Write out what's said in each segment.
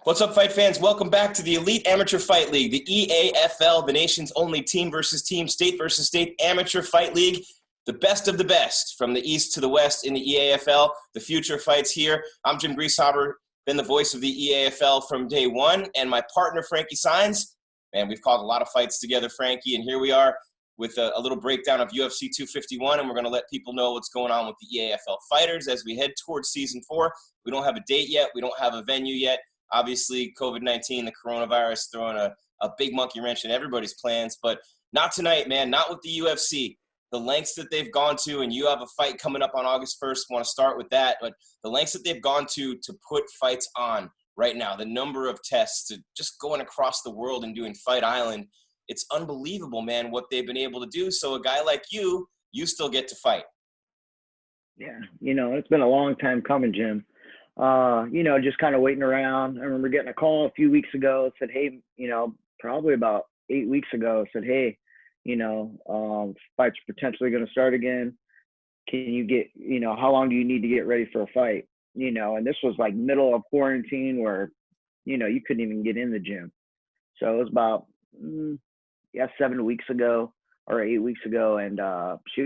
What's up, fight fans? Welcome back to the Elite Amateur Fight League, the EAFL, the nation's only team versus team, state versus state amateur fight league. The best of the best, from the east to the west in the EAFL. The future fights here. I'm Jim Grieshaber, been the voice of the EAFL from day one, and my partner, Frankie Saenz. Man, we've called a lot of fights together, Frankie, and here we are with a little breakdown of UFC 251, and we're going to let people know what's going on with the EAFL fighters as we head towards Season 4. We don't have a date yet. We don't have a venue yet. Obviously, COVID-19, the coronavirus, throwing a big monkey wrench in everybody's plans, but not tonight, man, not with the UFC. The lengths that they've gone to, and you have a fight coming up on August 1st, want to start with that, but the lengths that they've gone to put fights on right now, the number of tests, to just going across the world and doing Fight Island, it's unbelievable, man, what they've been able to do. So a guy like you still get to fight. Yeah, it's been a long time coming, Jim. Just kind of waiting around. I remember getting a call a few weeks ago, said, hey, probably about 8 weeks ago, said, hey, fights are potentially going to start again. Can you get, how long do you need to get ready for a fight? And this was like middle of quarantine where, you couldn't even get in the gym. So it was about, 7 weeks ago or 8 weeks ago. And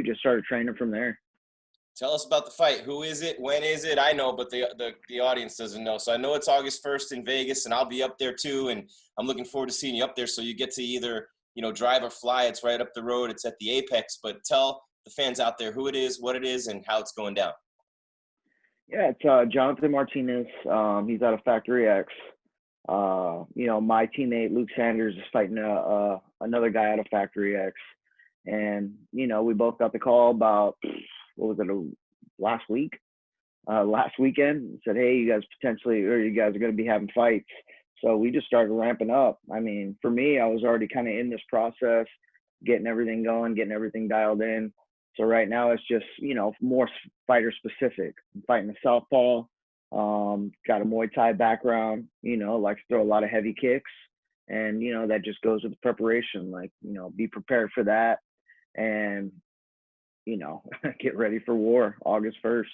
just started training from there. Tell us about the fight. Who is it? When is it? I know, but the audience doesn't know. So I know it's August 1st in Vegas, and I'll be up there too. And I'm looking forward to seeing you up there. So you get to either, drive or fly. It's right up the road. It's at the Apex. But tell the fans out there who it is, what it is, and how it's going down. Yeah, it's Jonathan Martinez. He's out of Factory X. My teammate Luke Sanders is fighting another guy out of Factory X. And, we both got the call about – what was it, last weekend, said, hey, you guys are going to be having fights. So we just started ramping up. I mean, for me, I was already kind of in this process, getting everything going, getting everything dialed in. So right now it's just, more fighter specific. I'm fighting a southpaw, got a Muay Thai background, like to throw a lot of heavy kicks. And, that just goes with the preparation, be prepared for that. And, get ready for war, August 1st.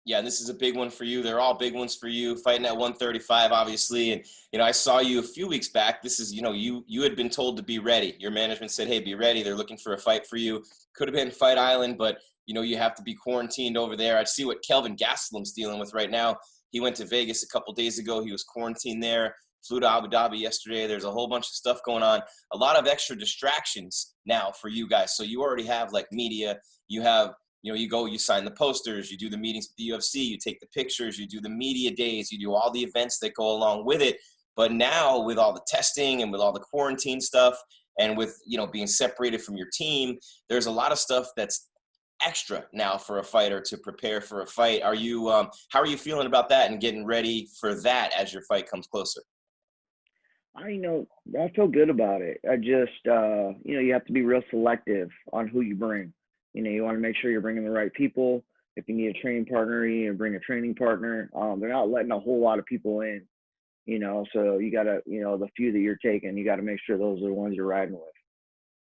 Yeah, this is a big one for you. They're all big ones for you, fighting at 135, obviously. And, I saw you a few weeks back. This is, you had been told to be ready. Your management said, hey, be ready. They're looking for a fight for you. Could have been Fight Island, but, you have to be quarantined over there. I see what Kelvin Gastelum's dealing with right now. He went to Vegas a couple days ago. He was quarantined there. Flew to Abu Dhabi yesterday. There's a whole bunch of stuff going on. A lot of extra distractions now for you guys. So you already have media. You have, you go, you sign the posters, you do the meetings with the UFC, you take the pictures, you do the media days, you do all the events that go along with it. But now with all the testing and with all the quarantine stuff and with, being separated from your team, there's a lot of stuff that's extra now for a fighter to prepare for a fight. How are you feeling about that and getting ready for that as your fight comes closer? I feel good about it. I just, you have to be real selective on who you bring. You want to make sure you're bringing the right people. If you need a training partner, you need to bring a training partner. They're not letting a whole lot of people in, so you got to, the few that you're taking, you got to make sure those are the ones you're riding with.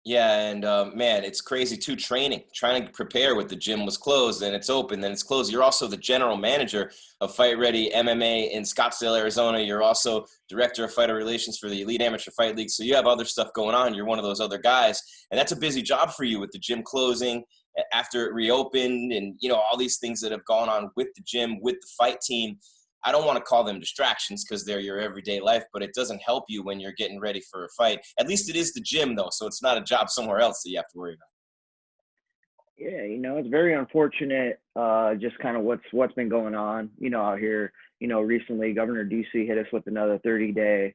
Yeah, and man, it's crazy too, trying to prepare with the gym was closed, then it's open, then it's closed. You're also the general manager of Fight Ready MMA in Scottsdale, Arizona. You're also director of fighter relations for the Elite Amateur Fight League. So you have other stuff going on. You're one of those other guys, and that's a busy job for you with the gym closing after it reopened and, all these things that have gone on with the gym, with the fight team. I don't want to call them distractions because they're your everyday life, but it doesn't help you when you're getting ready for a fight. At least it is the gym, though, so it's not a job somewhere else that you have to worry about. Yeah, it's very unfortunate, just kind of what's been going on, out here. Recently, Governor Ducey hit us with another 30-day,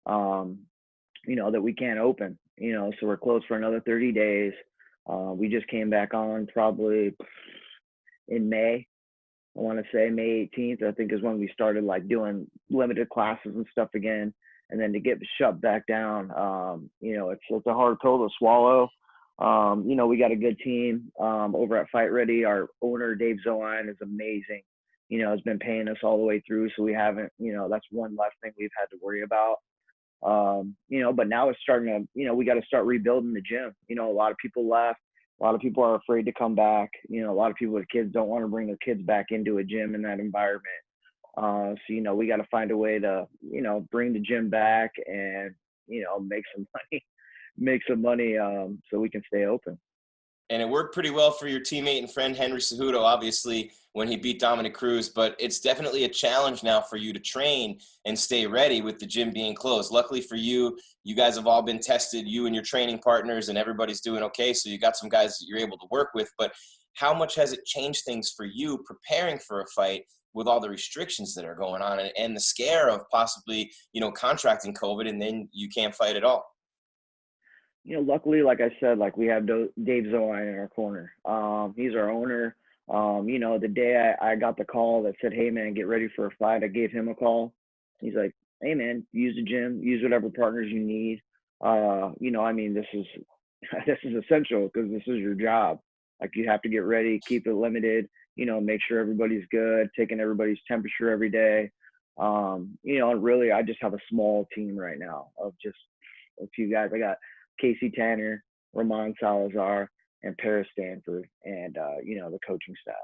that we can't open, so we're closed for another 30 days. We just came back on probably in May. I want to say May 18th, I think, is when we started doing limited classes and stuff again. And then to get shut back down, it's a hard pill to swallow. We got a good team over at Fight Ready. Our owner, Dave Zoine, is amazing. Has been paying us all the way through. So we haven't, that's one less thing we've had to worry about. But now it's starting to, we got to start rebuilding the gym. A lot of people left. A lot of people are afraid to come back. A lot of people with kids don't want to bring their kids back into a gym in that environment. So, we got to find a way to, bring the gym back and, make some money so we can stay open. And it worked pretty well for your teammate and friend Henry Cejudo, obviously, when he beat Dominic Cruz. But it's definitely a challenge now for you to train and stay ready with the gym being closed. Luckily for you, you guys have all been tested, you and your training partners, and everybody's doing okay. So you got some guys that you're able to work with. But how much has it changed things for you preparing for a fight with all the restrictions that are going on and the scare of possibly, contracting COVID and then you can't fight at all? Luckily, like I said, like we have Dave Zoine in our corner. He's our owner. The day I got the call that said, "Hey man, get ready for a fight," I gave him a call. He's like, "Hey man, use the gym, use whatever partners you need." This is this is essential because this is your job. Like you have to get ready, keep it limited. Make sure everybody's good, taking everybody's temperature every day. And really, I just have a small team right now of just a few guys. I got Casey Tanner, Ramon Salazar, and Paris Stanford, and the coaching staff.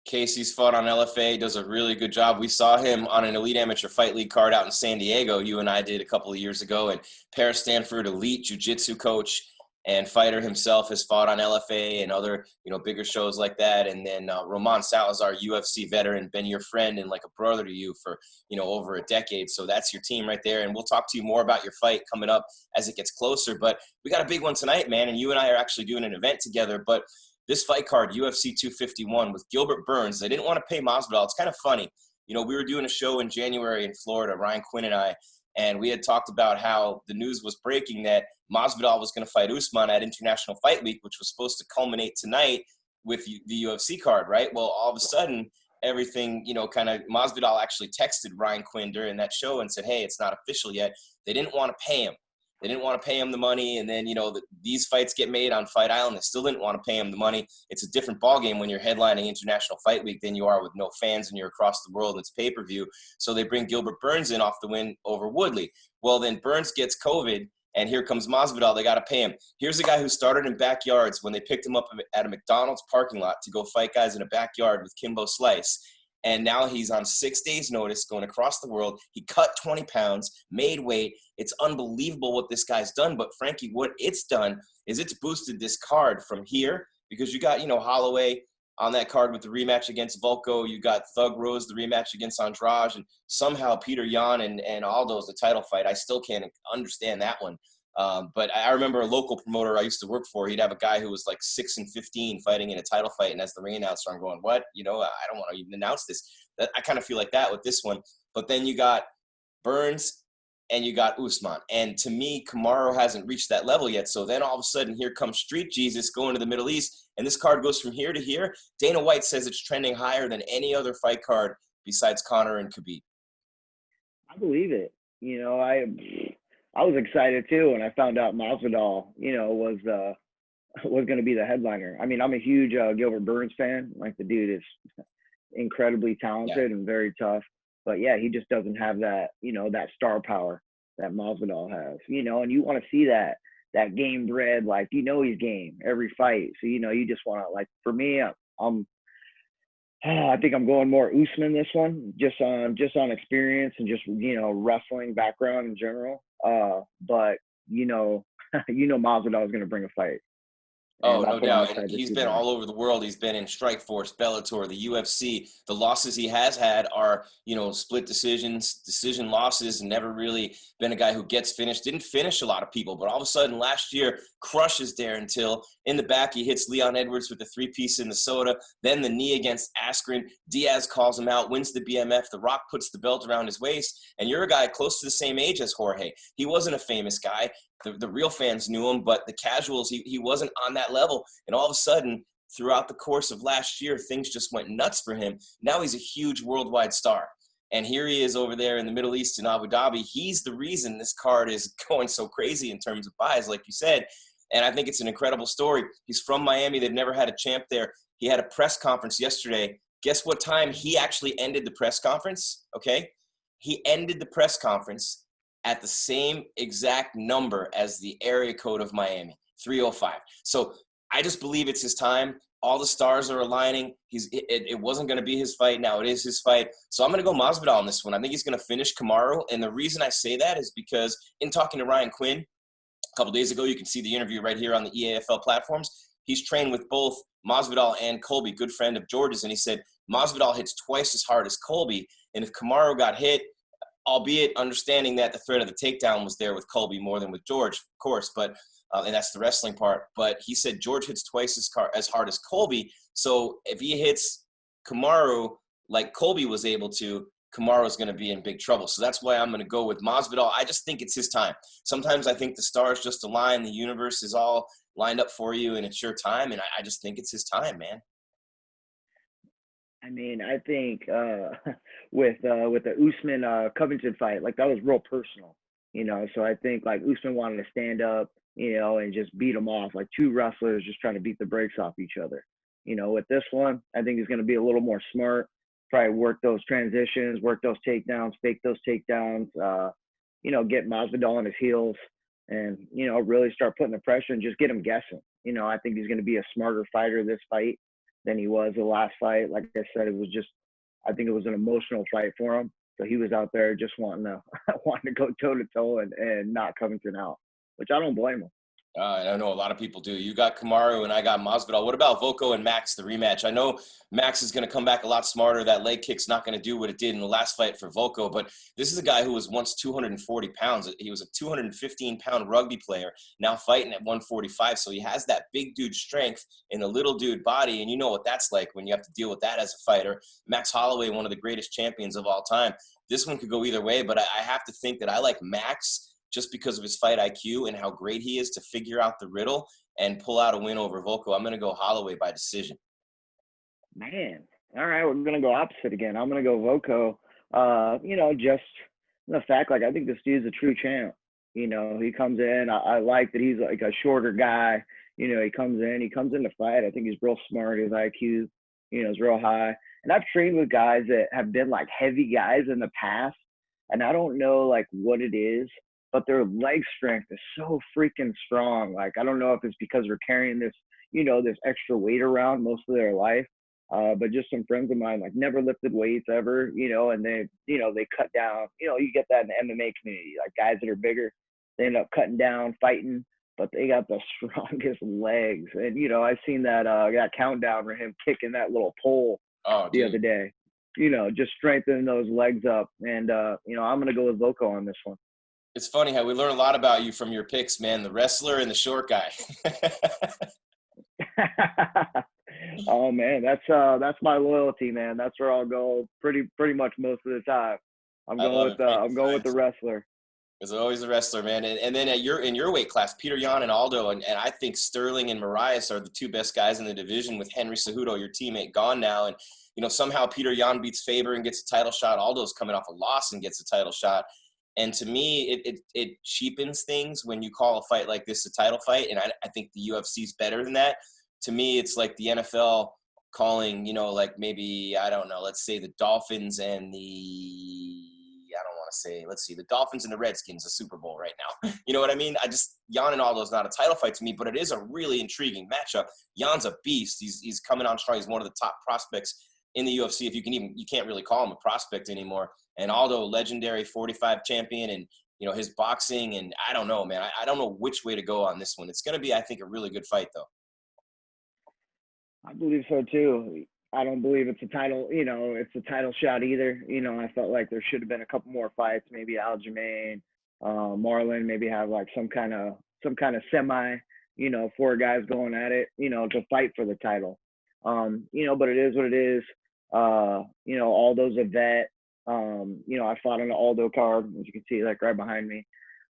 Casey's fought on LFA, does a really good job. We saw him on an Elite Amateur Fight League card out in San Diego. You and I did a couple of years ago. And Paris Stanford, elite jiu-jitsu coach and fighter himself, has fought on LFA and other, bigger shows like that. And then Ramon Salazar, UFC veteran, been your friend and like a brother to you for, over a decade. So that's your team right there. And we'll talk to you more about your fight coming up as it gets closer. But we got a big one tonight, man. And you and I are actually doing an event together. But this fight card, UFC 251 with Gilbert Burns, they didn't want to pay Masvidal. It's kind of funny. We were doing a show in January in Florida, Ryan Quinn and I, and we had talked about how the news was breaking that Masvidal was going to fight Usman at International Fight Week, which was supposed to culminate tonight with the UFC card, right? Well, all of a sudden, everything, Masvidal actually texted Ryan Quinn during that show and said, hey, it's not official yet. They didn't want to pay him. They didn't want to pay him the money. And then, these fights get made on Fight Island. They still didn't want to pay him the money. It's a different ballgame when you're headlining International Fight Week than you are with no fans and you're across the world and it's pay-per-view. So they bring Gilbert Burns in off the win over Woodley. Well, then Burns gets COVID, and here comes Masvidal. They got to pay him. Here's a guy who started in backyards when they picked him up at a McDonald's parking lot to go fight guys in a backyard with Kimbo Slice. And now he's on 6 days' notice going across the world. He cut 20 pounds, made weight. It's unbelievable what this guy's done. But, Frankie, what it's done is it's boosted this card from here because you got, Holloway on that card with the rematch against Volko. You got Thug Rose, the rematch against Andrade. And somehow Peter Yan and Aldo's the title fight. I still can't understand that one. But I remember a local promoter I used to work for, he'd have a guy who was like 6-15 fighting in a title fight. And as the ring announcer, I'm going, what? I don't want to even announce this. I kind of feel like that with this one. But then you got Burns and you got Usman. And to me, Kamaru hasn't reached that level yet. So then all of a sudden, here comes Street Jesus going to the Middle East. And this card goes from here to here. Dana White says it's trending higher than any other fight card besides Conor and Khabib. I believe it. I was excited too when I found out Masvidal, was going to be the headliner. I mean, I'm a huge Gilbert Burns fan. Like the dude is incredibly talented and very tough. But yeah, he just doesn't have that, that star power that Masvidal has. And you want to see that game bred, like he's game every fight. So you just want to, like, for me, I think I'm going more Usman this one, just on experience and just wrestling background in general. But Masvidal is going to bring a fight. Oh, no doubt. And he's been all over the world. He's been in Strikeforce, Bellator, the UFC. The losses he has had are, split decisions, decision losses, and never really been a guy who gets finished. Didn't finish a lot of people, but all of a sudden last year crushes Darren Till. In the back, he hits Leon Edwards with the 3-piece in the soda. Then the knee against Askren. Diaz calls him out, wins the BMF. The Rock puts the belt around his waist. And you're a guy close to the same age as Jorge. He wasn't a famous guy. The real fans knew him, but the casuals, he wasn't on that level. And all of a sudden, throughout the course of last year, things just went nuts for him. Now he's a huge worldwide star. And here he is over there in the Middle East in Abu Dhabi. He's the reason this card is going so crazy in terms of buys, like you said. And I think it's an incredible story. He's from Miami. They've never had a champ there. He had a press conference yesterday. Guess what time he actually ended the press conference? Okay. He ended the press conference at the same exact number as the area code of Miami, 305. So I just believe it's his time. All the stars are aligning. It wasn't going to be his fight. Now it is his fight. So I'm going to go Masvidal on this one. I think he's going to finish Kamaru. And the reason I say that is because in talking to Ryan Quinn a couple days ago, you can see the interview right here on the EAFL platforms. He's trained with both Masvidal and Colby, good friend of George's. And he said Masvidal hits twice as hard as Colby. And if Kamaru got hit, albeit understanding that the threat of the takedown was there with Colby more than with George, of course, but and that's the wrestling part. But he said George hits twice as hard as Colby. So if he hits Kamaru like Colby was able to, Kamaru's going to be in big trouble. So that's why I'm going to go with Masvidal. I just think it's his time. Sometimes I think the stars just align. The universe is all lined up for you, and it's your time. And I just think it's his time, man. I mean, I think with the Usman Covington fight, like that was real personal, you know. So I think like Usman wanted to stand up, you know, and just beat him off, like two wrestlers just trying to beat the brakes off each other. You know, with this one, I think he's going to be a little more smart, probably work those transitions, work those takedowns, fake those takedowns, you know, get Masvidal on his heels and, you know, really start putting the pressure and just get him guessing. You know, I think he's going to be a smarter fighter this fight than he was the last fight. Like I said, I think it was an emotional fight for him. So he was out there just wanting to go toe to toe and knock Covington out, which I don't blame him. I know a lot of people do. You got Kamaru and I got Masvidal. What about Voko and Max, the rematch? I know Max is going to come back a lot smarter. That leg kick's not going to do what it did in the last fight for Voko, but this is a guy who was once 240 pounds. He was a 215-pound rugby player, now fighting at 145. So he has that big dude strength in the little dude body, and you know what that's like when you have to deal with that as a fighter. Max Holloway, one of the greatest champions of all time. This one could go either way, but I have to think that I like Max just because of his fight IQ and how great he is to figure out the riddle and pull out a win over Voko. I'm going to go Holloway by decision. Man, all right, we're going to go opposite again. I'm going to go Voko. You know, just the fact, like, I think this dude's a true champ. You know, he comes in. I like that he's like a shorter guy. You know, he comes in to fight. I think he's real smart. His IQ, you know, is real high. And I've trained with guys that have been like heavy guys in the past, and I don't know like what it is, but their leg strength is so freaking strong. Like, I don't know if it's because they're carrying this, you know, this extra weight around most of their life. But just some friends of mine, like, never lifted weights ever, you know, and they, you know, they cut down. You know, you get that in the MMA community. Like, guys that are bigger, they end up cutting down, fighting, but they got the strongest legs. And, you know, I've seen that countdown for him kicking that little pole the other day. You know, just strengthening those legs up. And, you know, I'm going to go with Voko on this one. It's funny how we learn a lot about you from your picks, man. The wrestler and the short guy. Oh man, that's my loyalty, man. That's where I'll go pretty much most of the time. I'm going with the wrestler. There's always the wrestler, man. And then in your weight class, Peter Yan and Aldo, and I think Sterling and Marias are the two best guys in the division with Henry Cejudo, your teammate, gone now. And, you know, somehow Peter Yan beats Faber and gets a title shot. Aldo's coming off a loss and gets a title shot. And to me, it cheapens things when you call a fight like this a title fight. And I think the UFC's better than that. To me, it's like the NFL calling, you know, like maybe, I don't know, let's say the Dolphins and the Dolphins and the Redskins, a Super Bowl right now. You know what I mean? Yan and Aldo is not a title fight to me, but it is a really intriguing matchup. Yan's a beast. He's coming on strong. He's one of the top prospects in the UFC. If you can't really call him a prospect anymore. And Aldo, legendary 45 champion, and, you know, his boxing, and I don't know, man. I don't know which way to go on this one. It's going to be, I think, a really good fight, though. I believe so, too. I don't believe it's a title, you know, it's a title shot either. You know, I felt like there should have been a couple more fights, maybe Aljamain, Marlon, maybe have like some kind of semi, you know, 4 guys going at it, you know, to fight for the title. You know, but it is what it is. You know, Aldo's a vet. You know, I fought on the Aldo card, as you can see, like right behind me.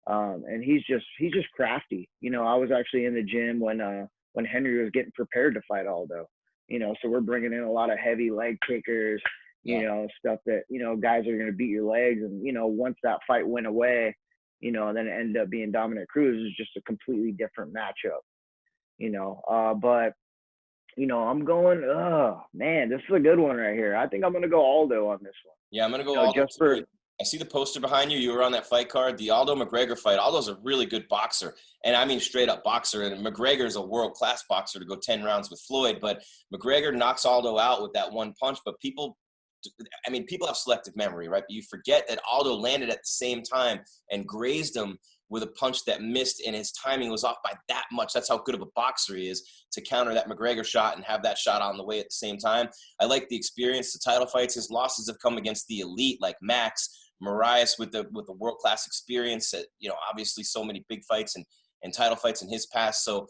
And he's just crafty. You know, I was actually in the gym when Henry was getting prepared to fight Aldo. You know, so we're bringing in a lot of heavy leg kickers, you know, stuff that, you know, guys are going to beat your legs. And, you know, once that fight went away, you know, and then it ended up being Dominic Cruz, is just a completely different matchup, you know. But, you know, I'm going, oh, man, this is a good one right here. I think I'm going to go Aldo on this one. Yeah, I'm going to go Aldo. I see the poster behind you. You were on that fight card, the Aldo McGregor fight. Aldo's a really good boxer, and I mean straight up boxer. And McGregor's a world-class boxer to go 10 rounds with Floyd. But McGregor knocks Aldo out with that one punch. But people have selective memory, right? But you forget that Aldo landed at the same time and grazed him with a punch that missed, and his timing was off by that much. That's how good of a boxer he is to counter that McGregor shot and have that shot on the way at the same time. I like the experience, the title fights. His losses have come against the elite like Max, Marias with the world-class experience at, obviously so many big fights and title fights in his past. So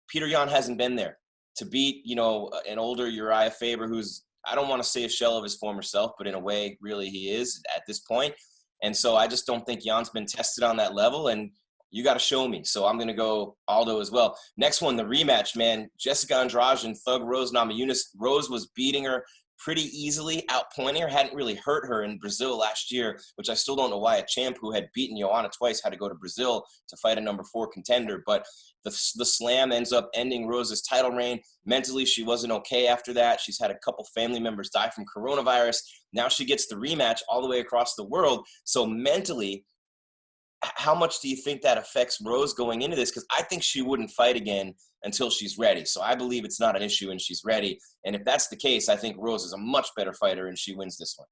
Peter Yan hasn't been there to beat, an older Uriah Faber, who's, I don't want to say a shell of his former self, but in a way, really he is at this point. And so I just don't think Jan's been tested on that level, and you got to show me. So I'm going to go Aldo as well. Next one, the rematch, man. Jessica Andrade and Thug Rose Namajunas. Rose was beating her pretty easily, outpointing her, hadn't really hurt her in Brazil last year, which I still don't know why a champ who had beaten Joanna twice had to go to Brazil to fight a number 4 contender. But the slam ends up ending Rose's title reign. Mentally, she wasn't okay after that. She's had a couple family members die from coronavirus. Now she gets the rematch all the way across the world. So mentally, how much do you think that affects Rose going into this? Because I think she wouldn't fight again until she's ready. So I believe it's not an issue and she's ready. And if that's the case, I think Rose is a much better fighter and she wins this one.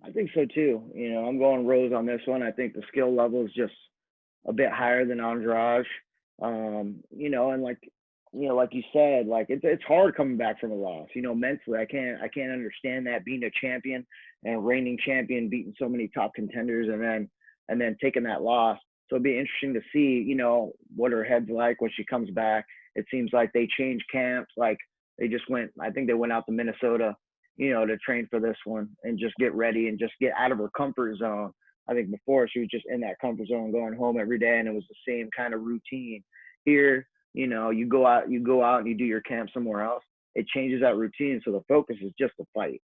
I think so too. I'm going Rose on this one. I think the skill level is just a bit higher than Andrade. And like you said, like it's hard coming back from a loss. Mentally, I can't understand that, being a champion and reigning champion, beating so many top contenders, and then taking that loss. So it'd be interesting to see, what her head's like when she comes back. It seems like they changed camps. Like they went out to Minnesota, to train for this one and just get ready and just get out of her comfort zone. I think before she was just in that comfort zone, going home every day, and it was the same kind of routine. Here, you go out and you do your camp somewhere else. It changes that routine. So the focus is just the fight,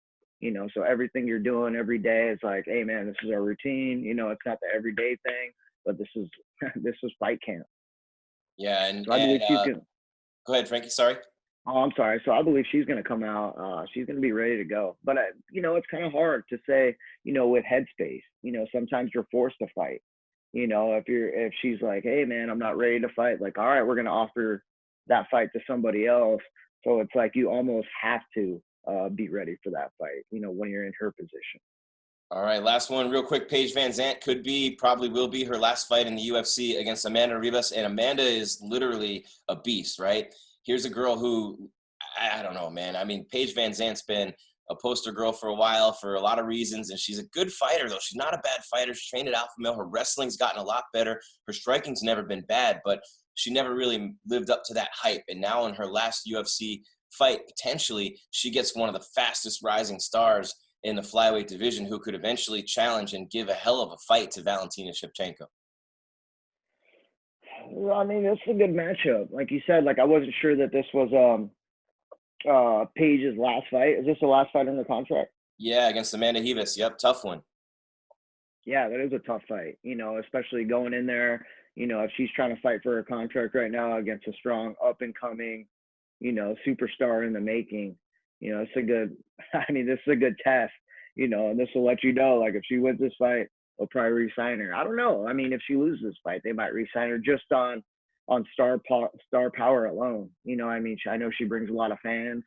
so everything you're doing every day is like, hey man, this is our routine. It's not the everyday thing, but this is fight camp. Yeah. And, so I believe she's going to go ahead, Frankie. Sorry. Oh, I'm sorry. So I believe she's going to come out. She's going to be ready to go. But, it's kind of hard to say, with headspace. Sometimes you're forced to fight. If she's like, hey, man, I'm not ready to fight. Like, all right, we're going to offer that fight to somebody else. So it's like you almost have to be ready for that fight, when you're in her position. All right, last one real quick. Paige Van Zandt probably will be her last fight in the UFC against Amanda Ribas. And Amanda is literally a beast, right? Here's a girl who, I don't know, man. I mean, Paige Van Zandt's been a poster girl for a while for a lot of reasons, and she's a good fighter, though. She's not a bad fighter. She's trained at Alpha Male. Her wrestling's gotten a lot better. Her striking's never been bad, but she never really lived up to that hype. And now in her last UFC fight, potentially, she gets one of the fastest rising stars in the flyweight division who could eventually challenge and give a hell of a fight to Valentina Shevchenko. Well, I mean, it's a good matchup. Like you said, I wasn't sure that this was Paige's last fight. Is this the last fight under contract? Yeah, against Amanda Ribas. Yep, tough one. Yeah, that is a tough fight, especially going in there, if she's trying to fight for her contract right now against a strong up-and-coming, superstar in the making. It's this is a good test, and this will let if she wins this fight, they'll probably re-sign her. I don't know. I mean, if she loses this fight, they might re-sign her just on star power alone. I know she brings a lot of fans,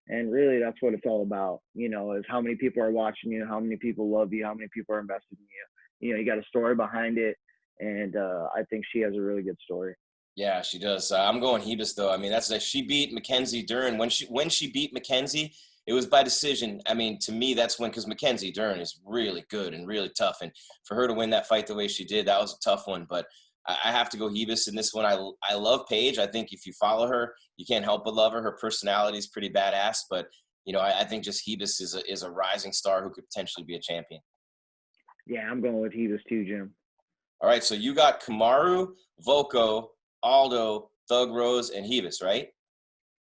and really that's what it's all about, is how many people are watching you, how many people love you, how many people are invested in you. You got a story behind it, and I think she has a really good story. Yeah, she does. I'm going Ribas, though. I mean, she beat Mackenzie Dern. When she beat Mackenzie, it was by decision. I mean, to me, that's because Mackenzie Dern is really good and really tough. And for her to win that fight the way she did, that was a tough one. But I have to go Ribas in this one. I love Paige. I think if you follow her, you can't help but love her. Her personality is pretty badass. But, I think just Ribas is a rising star who could potentially be a champion. Yeah, I'm going with Ribas too, Jim. All right, so you got Kamaru, Volko, Aldo, Thug Rose, and Ribas, right?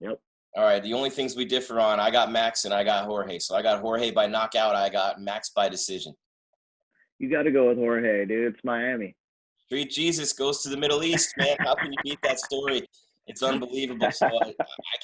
Yep. All right, the only things we differ on, I got Max and I got Jorge. So I got Jorge by knockout. I got Max by decision. You got to go with Jorge, dude. It's Miami. Street Jesus goes to the Middle East, man. How can you beat that story? It's unbelievable. So I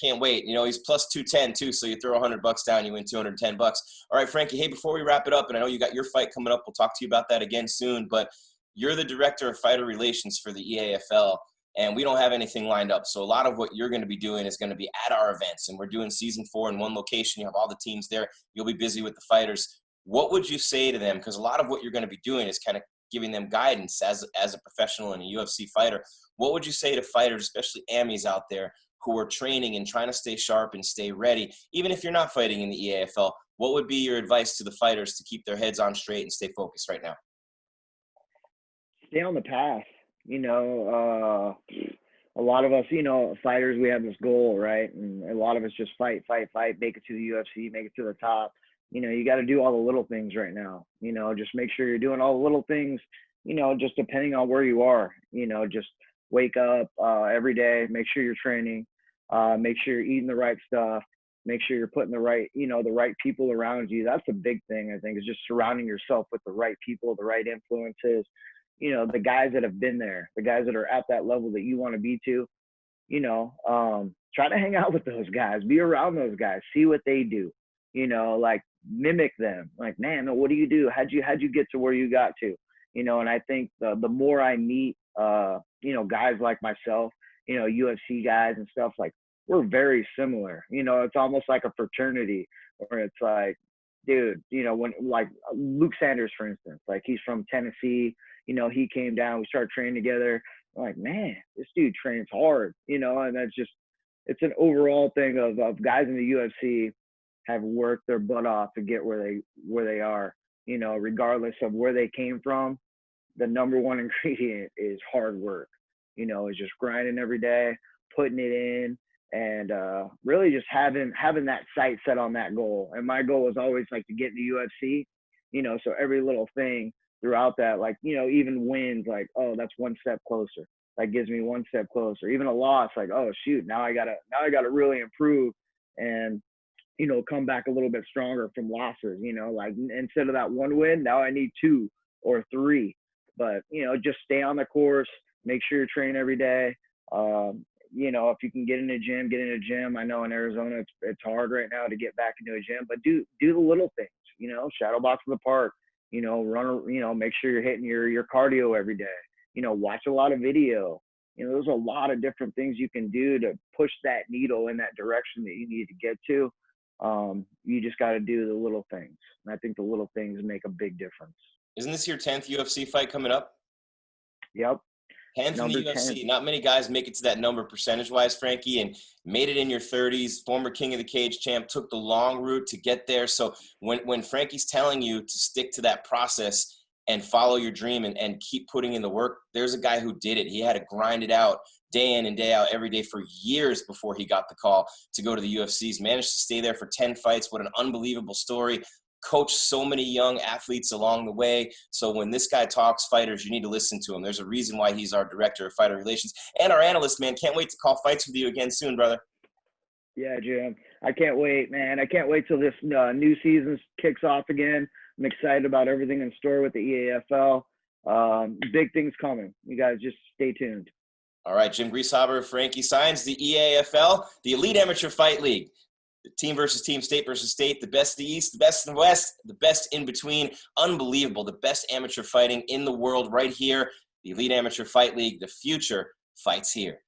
can't wait. You know, he's plus 210 too. So you throw $100 down, you win $210. All right, Frankie. Hey, before we wrap it up, and I know you got your fight coming up, we'll talk to you about that again soon. But you're the director of fighter relations for the EAFL, and we don't have anything lined up. So a lot of what you're going to be doing is going to be at our events, and we're doing season 4 in one location. You have all the teams there. You'll be busy with the fighters. What would you say to them? Because a lot of what you're going to be doing is kind of giving them guidance as a professional and a UFC fighter. What would you say to fighters, especially AMIs out there, who are training and trying to stay sharp and stay ready, even if you're not fighting in the EAFL? What would be your advice to the fighters to keep their heads on straight and stay focused right now? Stay on the path. You know, a lot of us, you know, fighters, we have this goal, right? And a lot of us just fight, make it to the UFC, make it to the top. You know, you got to do all the little things right now. You know, just make sure you're doing all the little things, you know, just depending on where you are. You know, just wake up every day, make sure you're training, make sure you're eating the right stuff, make sure you're putting the right, you know, the right people around you. That's a big thing, I think, is just surrounding yourself with the right people, the right influences, you know, the guys that have been there, the guys that are at that level that you want to be to. You know, try to hang out with those guys, be around those guys, see what they do, you know, like mimic them. Like, man, what do you do? How'd you get to where you got to? You know, and I think the more I meet, you know, guys like myself, you know, UFC guys and stuff, like, we're very similar. You know, it's almost like a fraternity, where it's like, dude, you know, when, like, Luke Sanders, for instance, like, he's from Tennessee, you know, he came down, we started training together. I'm like, man, this dude trains hard, you know, and that's just, it's an overall thing of guys in the UFC have worked their butt off to get where they are, you know, regardless of where they came from. The number one ingredient is hard work, you know, is just grinding every day, putting it in, and really just having that sight set on that goal. And my goal was always, like, to get in the UFC, you know, so every little thing throughout that, like, you know, even wins, like, oh, that's one step closer. That gives me one step closer. Even a loss, like, oh shoot, now I gotta really improve and, you know, come back a little bit stronger from losses. You know, like, instead of that one win, now I need 2 or 3. But, you know, just stay on the course, make sure you train every day. You know, if you can get in a gym, get in a gym. I know in Arizona it's hard right now to get back into a gym, but do the little things. You know, shadow box in the park. You know, run. You know, make sure you're hitting your cardio every day. You know, watch a lot of video. You know, there's a lot of different things you can do to push that needle in that direction that you need to get to. You just got to do the little things. And I think the little things make a big difference. Isn't this your 10th UFC fight coming up? Yep. 10th in the UFC. 10. Not many guys make it to that number percentage-wise, Frankie, and made it in your 30s. Former King of the Cage champ, took the long route to get there. So when Frankie's telling you to stick to that process and follow your dream and keep putting in the work, there's a guy who did it. He had to grind it out day in and day out every day for years before he got the call to go to the UFC. He's managed to stay there for 10 fights. What an unbelievable story. Coached so many young athletes along the way. So when this guy talks fighters, you need to listen to him. There's a reason why he's our director of fighter relations and our analyst, man. Can't wait to call fights with you again soon, brother. Yeah, Jim. I can't wait, man. I can't wait till this new season kicks off again. I'm excited about everything in store with the EAFL. Big things coming. You guys just stay tuned. All right, Jim Grieshaber, Frankie Saenz, the EAFL, the Elite Amateur Fight League. The team versus team, state versus state, the best in the East, the best in the West, the best in between. Unbelievable. The best amateur fighting in the world right here. The Elite Amateur Fight League. The future fights here.